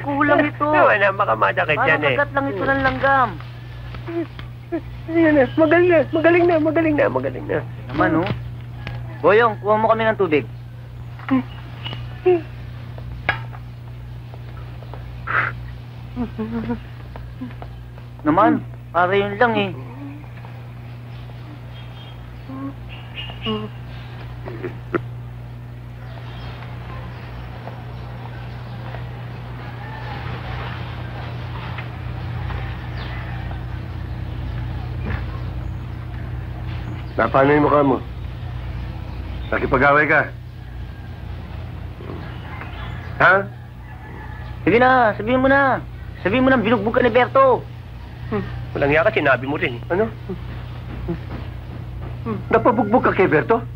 Kulang ito. Wala, makamadakit Parang yan eh. agad lang ito ng langgam. Ayan na, magaling na. Naman, oh. Boyong, kuha mo kami ng tubig. Naman, para yun lang eh. Paano yung mukha mo? Nakipag-away ka? Ha? Sige na, sabihin mo na. Sabihin mo na, binugbog ka ni Berto. Walang iya ka, sinabi mo rin. Ano? Napabugbog ka kay Berto?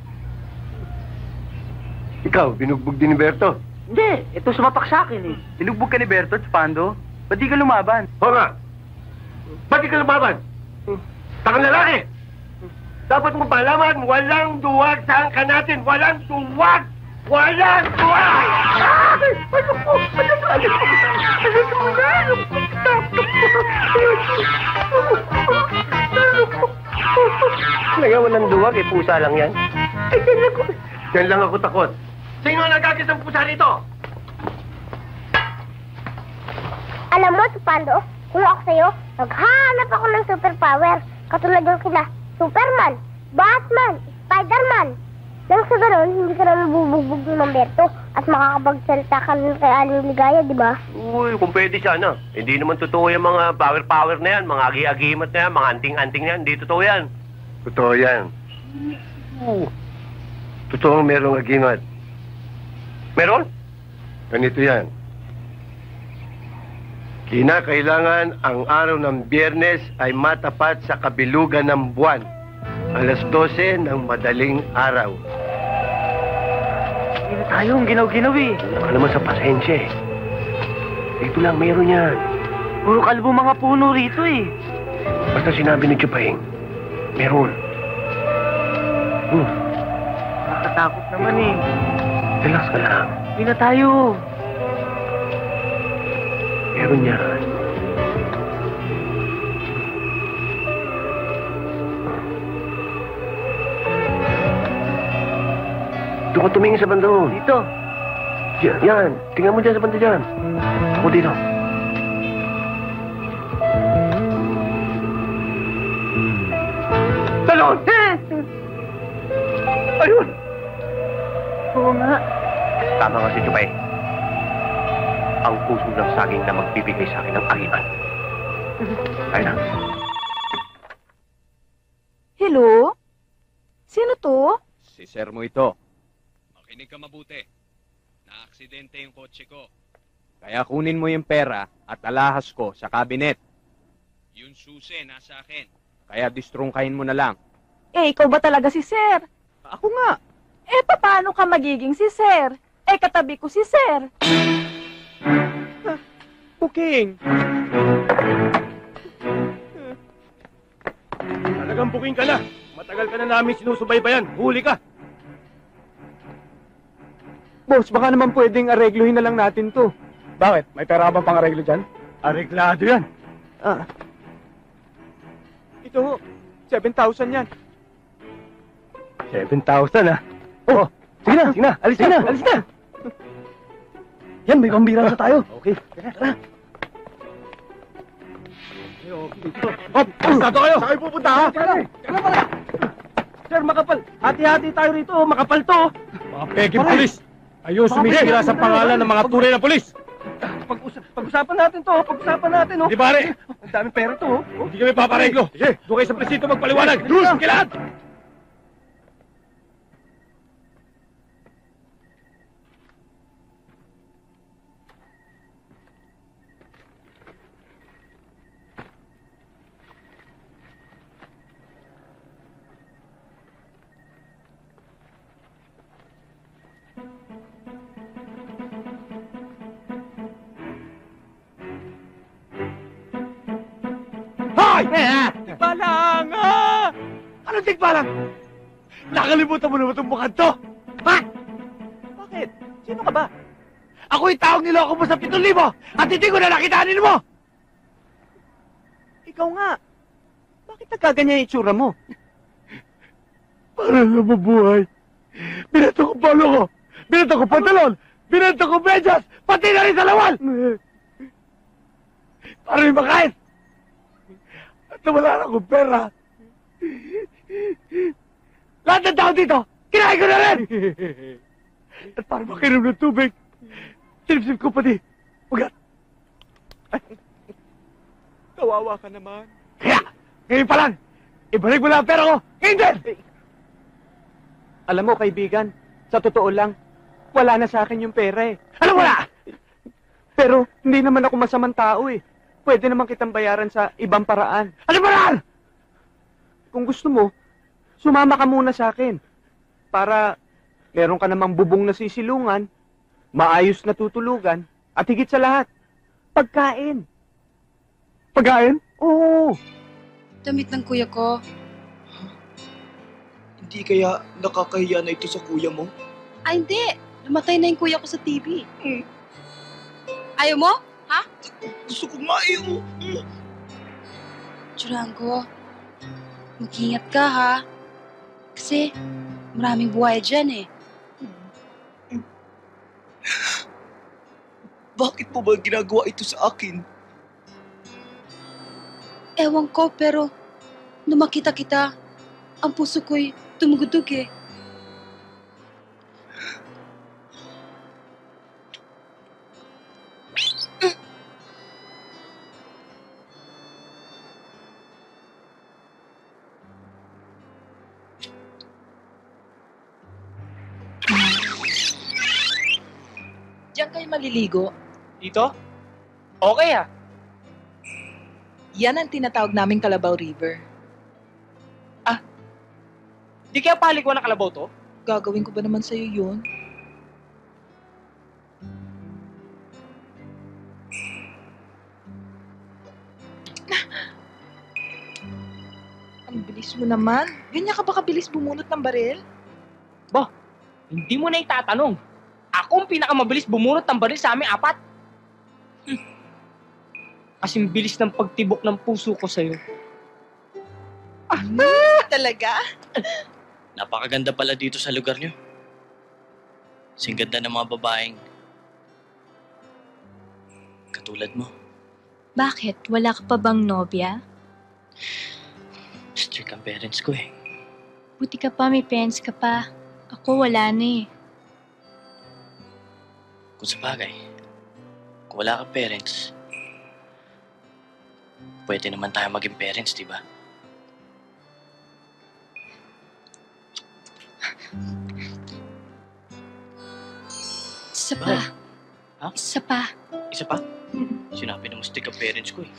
Ikaw, binugbog din ni Berto? Hindi, ito sumapak sa akin eh. Binugbog ka ni Berto, Pando? Ba't di ka lumaban? Oo nga. Ba't di ka lumaban? Takang lalaki! Dapat mo palaman, walang duwag saan ka natin! Walang duwag! Walang duwag! Ay! Ano po? Kaya walang duwag, eh, pusa lang yan. Ay, yan lang ako takot. Sino ang nagkakis ng pusa rito? Alam mo, Pando, kung ako sa'yo, naghahanap ako ng superpower. Katulad ng kila Superman, Batman, Spiderman. Nang sa gano'n, hindi ka na mabubugbog ng Berto at makakapagsalita ka rin kay Aling Ligaya, di ba? Uy, kung pwede sana. Hindi naman totoo yung mga power na yan, mga agi-agimat na yan, mga anting-anting na yan. Hindi totoo yan. Totoo yan. Totoo merong agimat. Meron? Ganito yan. Kinakailangan ang araw ng Biyernes ay matapat sa kabilugan ng buwan. Alas 12 ng madaling araw. Hindi na tayo, ang ginaw-ginaw eh. Baka naman sa pasensya eh. Dito lang, meron yan. Puro kalbo mga puno rito eh. Basta sinabi ni Chupahing, meron. Nakatakot naman eh. Relax ka lang. Hindi na tayo. Meron yan. Doon ka tumingin sa banda mo. Dito. Yan. Tingnan mo dyan sa banda dyan. Ako dito. Talon! Ayun! Oo nga. Tama nga si Chupay. Ang puso ng saging na magbibigay sa akin ng arian. Ay na. Hello? Sino to? Si sir mo ito. Makinig ka mabuti. Na-aksidente yung kotse ko. Kaya kunin mo yung pera at alahas ko sa kabinet. Yung susi nasa akin. Kaya distrungkahin mo na lang. Eh, ikaw ba talaga si Sir? Ako nga. Eh, paano ka magiging si Sir? Eh, katabi ko si Sir. Booking. Talagang booking ka na. Matagal ka na namin sinusubaybayan. Huli ka. Boss, baka naman pwedeng aregluhin na lang natin to. Bakit? May pera ba pang areglo dyan? Areglado yan. Ito ho, 7,000 yan. 7,000 ah. Oh, sige na, alis na. Yan, may pambira na tayo. Okay. Tara. Hop! Estado kayo! Saan kayo pupunta ha? Kailan pala? Sir, makapal. Hati-hati tayo rito, makapal to. Mga peking pulis! Ayun sumisira sa pangalan ng mga tunay na pulis! Pag-usapan natin to, oh. Di pare! Ang daming pera to, oh. Hindi kami papareglo! Sige, doon kayo sa presinto magpaliwanag! Diyos, kailan! Hoy! Tigbalang! Anong tigbalang? Nakalimutan mo naman itong mukhang to! Ha? Bakit? Sino ka ba? Ako yung taong niloko mo sa 7,000 at hindi ko na nakitaanin mo! Ikaw nga. Bakit nagkaganyan yung itsura mo? Para na mabuhay. Binato ko polo ko. Binato ko pantalon. Binato ko medyas. Pati na rin sa lawal. Para may makain. At wala na akong pera. Lahat ng tao dito, kinain ko na rin. At para makinom ng tubig, sinipsip ko pati. Ugat. Kawawa ka naman. Kaya, ngayon pa lang, ibalik mo na ang pera ko. Ngayon din! Alam mo, kaibigan, sa totoo lang, wala na sa akin yung pera eh. Alam mo na! Pero hindi naman ako masamang tao eh. Pwede naman kitang bayaran sa ibang paraan. Ano ba yan? Kung gusto mo, sumama ka muna sa akin. Para meron ka namang bubong na sisilungan, maayos na tutulugan, at higit sa lahat, pagkain. Pagkain? Oo. Damit ng kuya ko. Hindi kaya nakakahiya na ito sa kuya mo? Ay, hindi. Namatay na yung kuya ko sa TV. Ayaw mo? Ha? Gusto ko nga eh. Churango, mag-ingat ka ha. Kasi maraming buhay dyan eh. Bakit po ba ginagawa ito sa akin? Ewan ko, pero nung makita kita, ang puso ko'y tumugutog eh. Diyan kayo maliligo? Dito? Okay ah. Yan ang tinatawag naming Kalabaw River. Di kaya palikwa ng kalabaw to? Gagawin ko ba naman sa'yo yun? Ang bilis mo naman. Ganyan ka ba kabilis bumunot ng baril? Hindi mo na itatanong. Ako ang pinakamabilis bumunot ng baril sa aming apat. Kasing bilis ng pagtibok ng puso ko sa'yo. Talaga? Napakaganda pala dito sa lugar nyo. Kasing ganda ng mga babaeng katulad mo. Bakit? Wala ka pa bang nobya? Strict ang parents ko eh. Buti ka pa, may parents ka pa. Ako wala na eh. Kung sa bagay, kung wala kang parents, pwede naman tayo maging parents, di ba? Isa pa. Ha? Isa pa. Isa pa? Sinabi na mo strict ang parents ko eh.